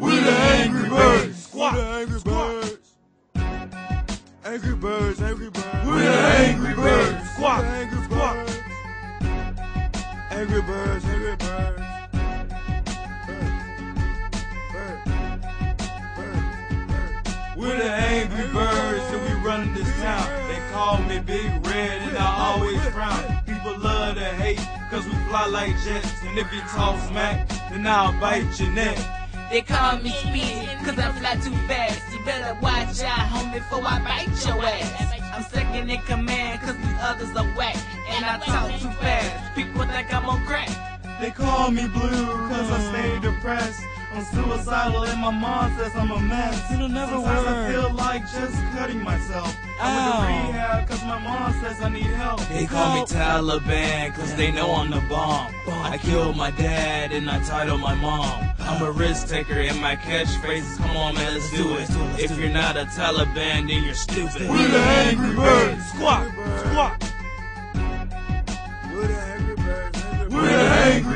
We're the Angry Birds. Squawk. We're the Angry Birds. Angry Birds, Angry Birds. We're the Angry Birds. Squawk. Angry Birds. Angry Birds, Angry Birds. We're the Angry Birds, and we run this town. They call me Big Red, and I always frown. People love to hate, cause we fly like jets. And if you talk smack, then I'll bite your neck. They call me Speedy, cause I fly too fast. You better watch out, homie, before I bite your ass. I'm second in command, cause these others are whack. And I talk too fast, people think I'm on crack. They call me Blue, cause I stay depressed. I'm suicidal and my mom says I'm a mess. It'll never Sometimes work. I feel like just cutting myself. I went to rehab cause my mom says I need help. They call me Taliban cause they know I'm the bomb. I killed my dad and I titled my mom. I'm a risk taker and my catchphrase is come on man, let's do it. If you're not a Taliban, then you're stupid. We're the Angry Birds. Squawk. Squawk. We're the Angry Birds. We're the Angry